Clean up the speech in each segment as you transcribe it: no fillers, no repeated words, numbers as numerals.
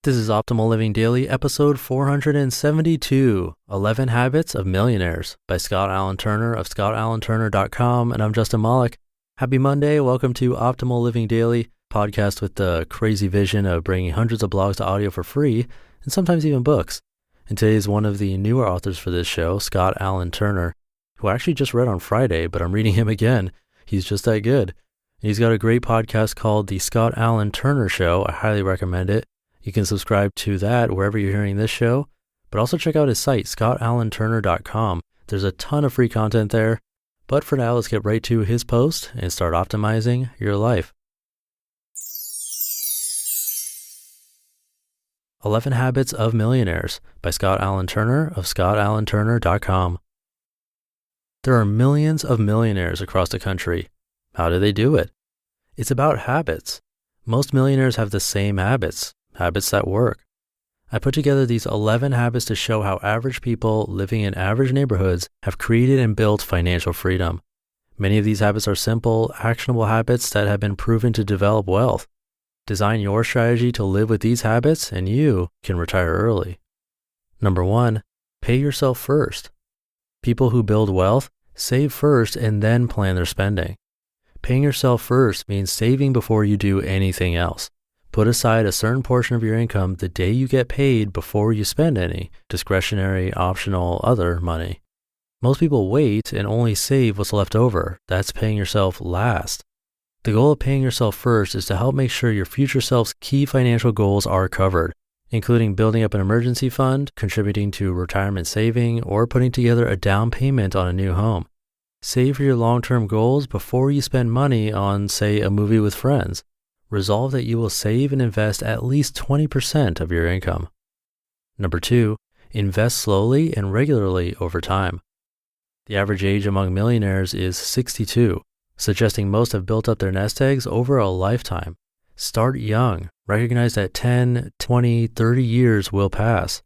This is Optimal Living Daily, episode 472, 11 Habits of Millionaires by Scott Alan Turner of scottallenturner.com, and I'm Justin Malik. Happy Monday. Welcome to Optimal Living Daily, podcast with the crazy vision of bringing hundreds of blogs to audio for free, and sometimes even books. And today is one of the newer authors for this show, Scott Alan Turner, who I actually just read on Friday, but I'm reading him again. He's just that good. And he's got a great podcast called The Scott Alan Turner Show. I highly recommend it. You can subscribe to that wherever you're hearing this show, but also check out his site, scottallenturner.com. There's a ton of free content there. But for now, let's get right to his post and start optimizing your life. 11 Habits of Millionaires by Scott Alan Turner of scottallenturner.com. There are millions of millionaires across the country. How do they do it? It's about habits. Most millionaires have the same habits that work. I put together these 11 habits to show how average people living in average neighborhoods have created and built financial freedom. Many of these habits are simple, actionable habits that have been proven to develop wealth. Design your strategy to live with these habits and you can retire early. Number 1, pay yourself first. People who build wealth save first and then plan their spending. Paying yourself first means saving before you do anything else. Put aside a certain portion of your income the day you get paid before you spend any discretionary, optional, other money. Most people wait and only save what's left over. That's paying yourself last. The goal of paying yourself first is to help make sure your future self's key financial goals are covered, including building up an emergency fund, contributing to retirement saving, or putting together a down payment on a new home. Save for your long-term goals before you spend money on, say, a movie with friends. Resolve that you will save and invest at least 20% of your income. Number 2, invest slowly and regularly over time. The average age among millionaires is 62, suggesting most have built up their nest eggs over a lifetime. Start young. Recognize that 10, 20, 30 years will pass.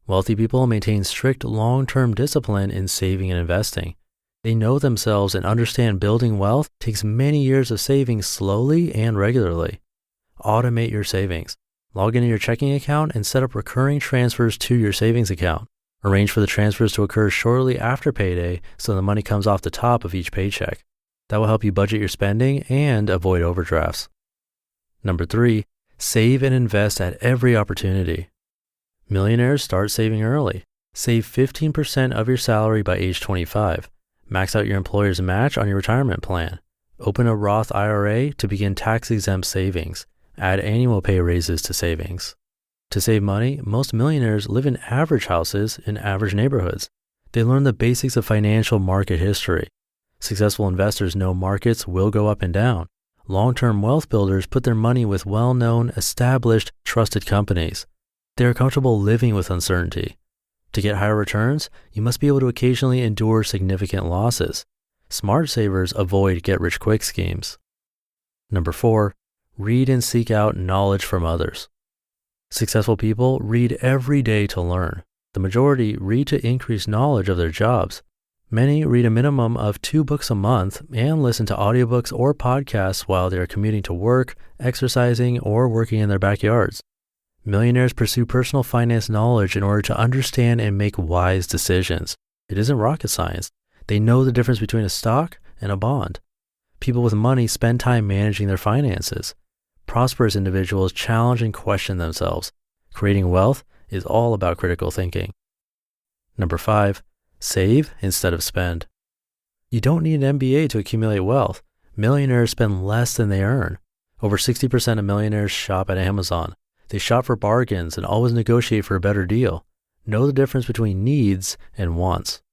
Wealthy people maintain strict long-term discipline in saving and investing. They know themselves and understand building wealth takes many years of saving slowly and regularly. Automate your savings. Log into your checking account and set up recurring transfers to your savings account. Arrange for the transfers to occur shortly after payday so the money comes off the top of each paycheck. That will help you budget your spending and avoid overdrafts. Number 3, save and invest at every opportunity. Millionaires start saving early. Save 15% of your salary by age 25. Max out your employer's match on your retirement plan. Open a Roth IRA to begin tax-exempt savings. Add annual pay raises to savings. To save money, most millionaires live in average houses in average neighborhoods. They learn the basics of financial market history. Successful investors know markets will go up and down. Long-term wealth builders put their money with well-known, established, trusted companies. They are comfortable living with uncertainty. To get higher returns, you must be able to occasionally endure significant losses. Smart savers avoid get-rich-quick schemes. Number 4, read and seek out knowledge from others. Successful people read every day to learn. The majority read to increase knowledge of their jobs. Many read a minimum of 2 books a month and listen to audiobooks or podcasts while they are commuting to work, exercising, or working in their backyards. Millionaires pursue personal finance knowledge in order to understand and make wise decisions. It isn't rocket science. They know the difference between a stock and a bond. People with money spend time managing their finances. Prosperous individuals challenge and question themselves. Creating wealth is all about critical thinking. Number 5, save instead of spend. You don't need an MBA to accumulate wealth. Millionaires spend less than they earn. Over 60% of millionaires shop at Amazon. They shop for bargains and always negotiate for a better deal. Know the difference between needs and wants.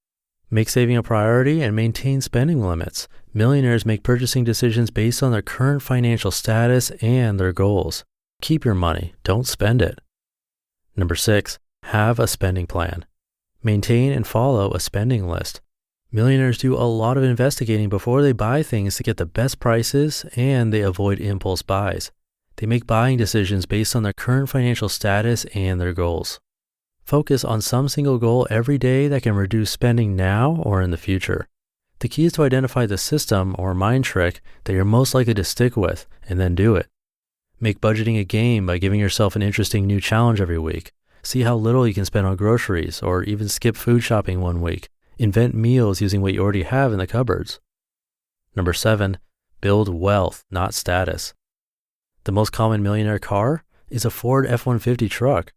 Make saving a priority and maintain spending limits. Millionaires make purchasing decisions based on their current financial status and their goals. Keep your money, don't spend it. Number 6, have a spending plan. Maintain and follow a spending list. Millionaires do a lot of investigating before they buy things to get the best prices, and they avoid impulse buys. They make buying decisions based on their current financial status and their goals. Focus on some single goal every day that can reduce spending now or in the future. The key is to identify the system or mind trick that you're most likely to stick with and then do it. Make budgeting a game by giving yourself an interesting new challenge every week. See how little you can spend on groceries, or even skip food shopping one week. Invent meals using what you already have in the cupboards. Number 7, build wealth, not status. The most common millionaire car is a Ford F-150 truck.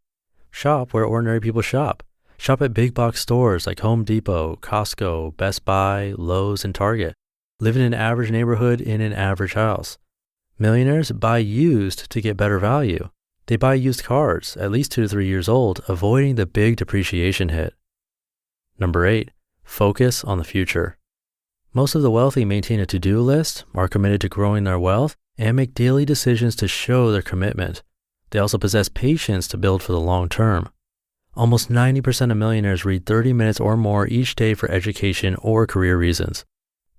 Shop where ordinary people shop. Shop at big box stores like Home Depot, Costco, Best Buy, Lowe's, and Target. Live in an average neighborhood in an average house. Millionaires buy used to get better value. They buy used cars, at least 2 to 3 years old, avoiding the big depreciation hit. Number 8, focus on the future. Most of the wealthy maintain a to-do list, are committed to growing their wealth, and make daily decisions to show their commitment. They also possess patience to build for the long term. Almost 90% of millionaires read 30 minutes or more each day for education or career reasons.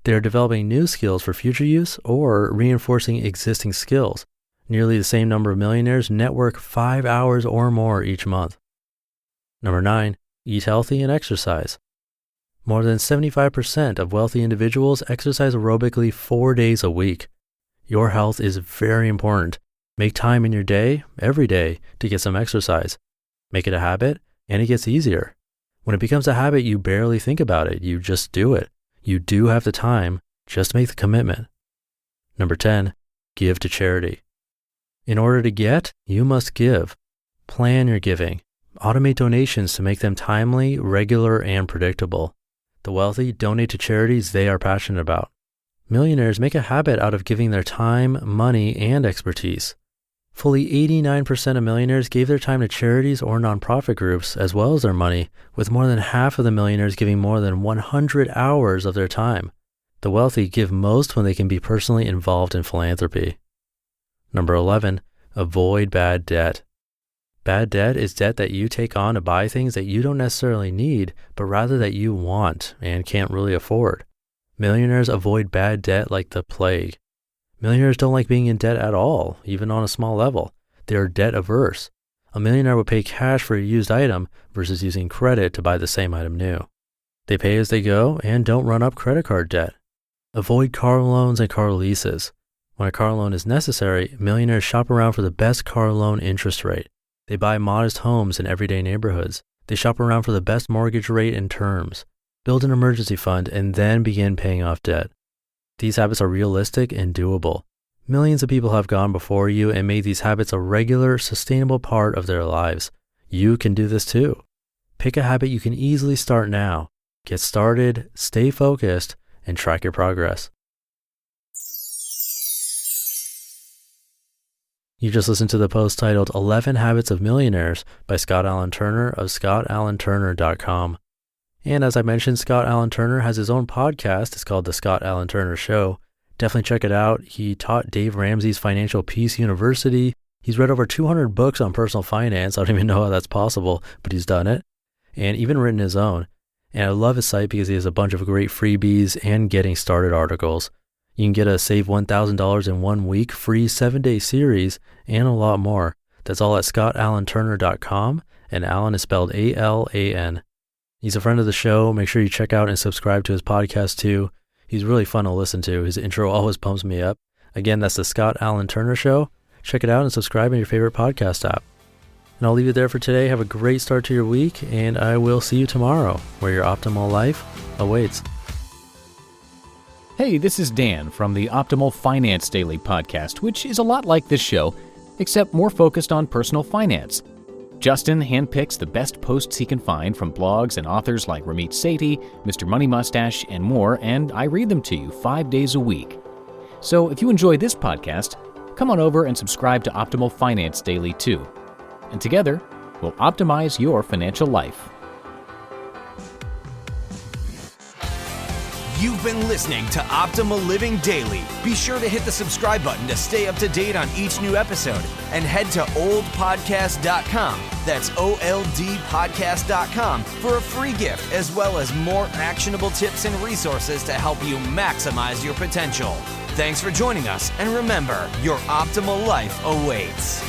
They are developing new skills for future use or reinforcing existing skills. Nearly the same number of millionaires network 5 hours or more each month. Number 9, eat healthy and exercise. More than 75% of wealthy individuals exercise aerobically 4 days a week. Your health is very important. Make time in your day, every day, to get some exercise. Make it a habit, and it gets easier. When it becomes a habit, you barely think about it. You just do it. You do have the time. Just make the commitment. Number 10, give to charity. In order to get, you must give. Plan your giving. Automate donations to make them timely, regular, and predictable. The wealthy donate to charities they are passionate about. Millionaires make a habit out of giving their time, money, and expertise. Fully 89% of millionaires gave their time to charities or nonprofit groups, as well as their money, with more than half of the millionaires giving more than 100 hours of their time. The wealthy give most when they can be personally involved in philanthropy. Number 11, avoid bad debt. Bad debt is debt that you take on to buy things that you don't necessarily need, but rather that you want and can't really afford. Millionaires avoid bad debt like the plague. Millionaires don't like being in debt at all, even on a small level. They are debt averse. A millionaire would pay cash for a used item versus using credit to buy the same item new. They pay as they go and don't run up credit card debt. Avoid car loans and car leases. When a car loan is necessary, millionaires shop around for the best car loan interest rate. They buy modest homes in everyday neighborhoods. They shop around for the best mortgage rate and terms. Build an emergency fund and then begin paying off debt. These habits are realistic and doable. Millions of people have gone before you and made these habits a regular, sustainable part of their lives. You can do this too. Pick a habit you can easily start now. Get started, stay focused, and track your progress. You just listened to the post titled 11 Habits of Millionaires by Scott Alan Turner of ScottAlanTurner.com. And as I mentioned, Scott Alan Turner has his own podcast. It's called The Scott Alan Turner Show. Definitely check it out. He taught Dave Ramsey's Financial Peace University. He's read over 200 books on personal finance. I don't even know how that's possible, but he's done it. And even written his own. And I love his site because he has a bunch of great freebies and getting started articles. You can get a Save $1,000 in 1 week free 7-day series and a lot more. That's all at ScottAlanTurner.com, and Alan is spelled A-L-A-N. He's a friend of the show. Make sure you check out and subscribe to his podcast too. He's really fun to listen to. His intro always pumps me up. Again, that's the Scott Alan Turner Show. Check it out and subscribe in your favorite podcast app. And I'll leave it there for today. Have a great start to your week, and I will see you tomorrow, where your optimal life awaits. Hey, this is Dan from the Optimal Finance Daily podcast, which is a lot like this show, except more focused on personal finance. Justin handpicks the best posts he can find from blogs and authors like Ramit Sethi, Mr. Money Mustache, and more, and I read them to you 5 days a week. So if you enjoy this podcast, come on over and subscribe to Optimal Finance Daily too. And together, we'll optimize your financial life. You've been listening to Optimal Living Daily. Be sure to hit the subscribe button to stay up to date on each new episode and head to oldpodcast.com. That's OLDpodcast.com for a free gift as well as more actionable tips and resources to help you maximize your potential. Thanks for joining us, and remember, your optimal life awaits.